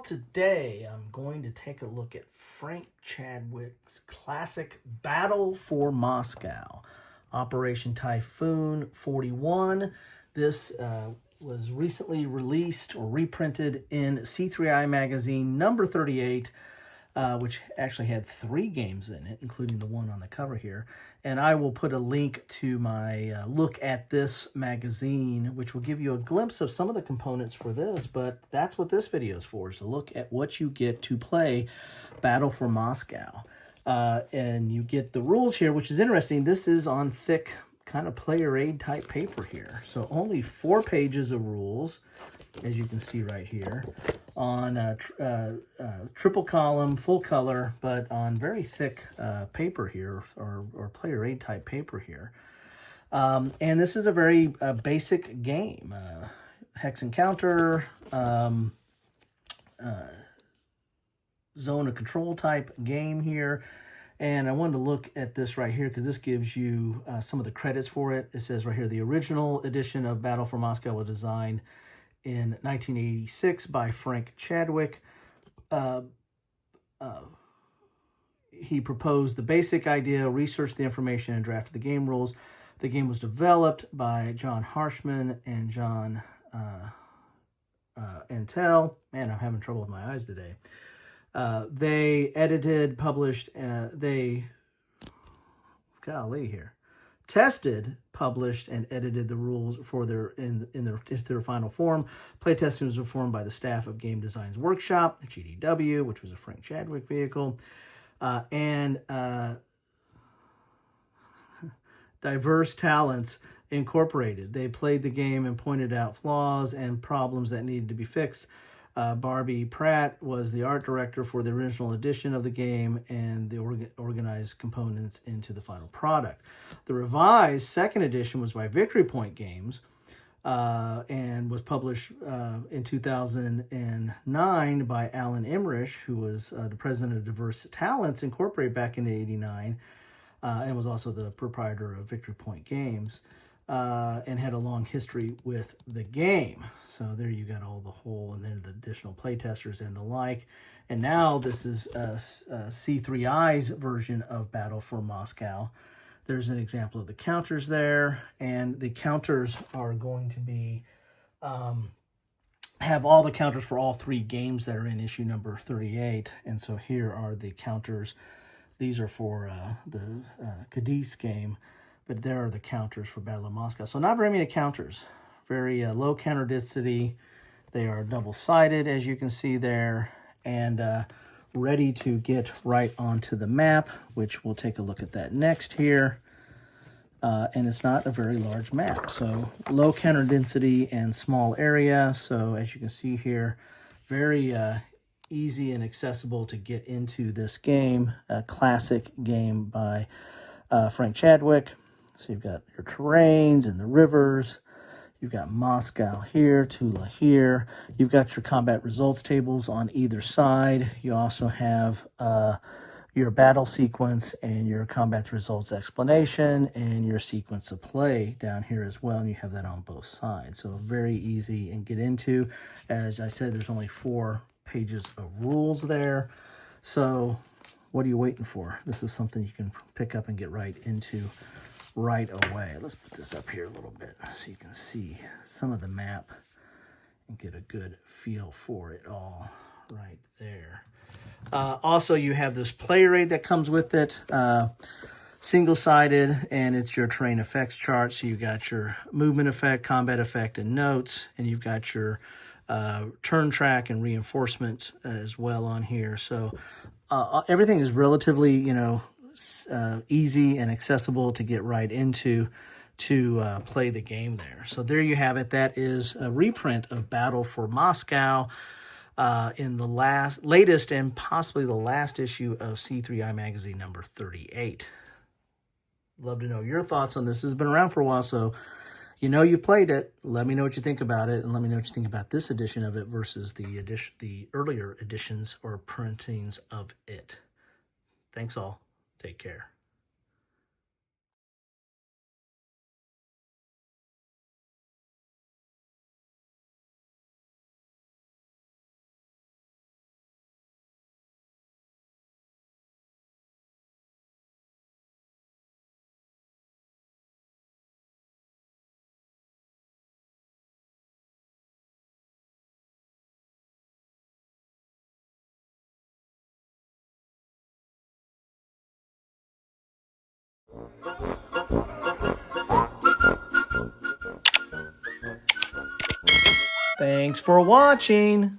today I'm going to take a look at Frank Chadwick's classic Battle for Moscow, Operation Typhoon 41. This was recently released or reprinted in C3I magazine number 38, which actually had 3 games in it, including the one on the cover here. And I will put a link to my look at this magazine, which will give you a glimpse of some of the components for this, but that's what this video is for, is to look at what you get to play Battle for Moscow. And you get the rules here, which is interesting. This is on thick kind of player aid type paper here. So only 4 pages of rules, as you can see right here, on triple column, full color, but on very thick paper here, or player aid type paper here. And this is a very basic game, hex encounter, zone of control type game here. And I wanted to look at this right here because this gives you some of the credits for it. It says right here, the original edition of Battle for Moscow was designed in 1986 by Frank Chadwick. He proposed the basic idea, researched the information, and drafted the game rules. The game was developed by John Harshman and John Antel. Man, I'm having trouble with my eyes today. They edited, published, tested, published, and edited the rules for their final form. Playtesting was performed by the staff of Game Design's Workshop, GDW, which was a Frank Chadwick vehicle, and Diverse Talents Incorporated. They played the game and pointed out flaws and problems that needed to be fixed. Barbie Pratt was the art director for the original edition of the game and the organized components into the final product. The revised second edition was by Victory Point Games and was published in 2009 by Alan Emmerich, who was the president of Diverse Talents Incorporated back in '89 and was also the proprietor of Victory Point Games. And had a long history with the game. So there you got all the whole, and then the additional playtesters and the like. And now this is C3I's version of Battle for Moscow. There's an example of the counters there, and the counters are going to be have all the counters for all 3 games that are in issue number 38. And so here are the counters. These are for the Cadiz game. But there are the counters for Battle of Moscow. So not very many counters. Very low counter density. They are double-sided, as you can see there, and ready to get right onto the map, which we'll take a look at that next here. And it's not a very large map. So low counter density and small area. So as you can see here, very easy and accessible to get into this game. A classic game by Frank Chadwick. So you've got your terrains and the rivers. You've got Moscow here, Tula here. You've got your combat results tables on either side. You also have your battle sequence and your combat results explanation and your sequence of play down here as well. And you have that on both sides. So very easy and get into. As I said, there's only 4 pages of rules there. So what are you waiting for? This is something you can pick up and get right into right away. Let's put this up here a little bit so you can see some of the map and get a good feel for it all right there. Also, you have this player aid that comes with it, single-sided, and it's your terrain effects chart. So you've got your movement effect, combat effect, and notes, and you've got your turn track and reinforcement as well on here. So everything is relatively, easy and accessible to get right into to play the game there. So there you have it. That is a reprint of Battle for Moscow in the latest and possibly the last issue of C3I magazine number 38. Love to know your thoughts on this. This has been around for a while, so you've played it. Let me know what you think about it, and let me know what you think about this edition of it versus the earlier editions or printings of it. Thanks all. Take care. Thanks for watching.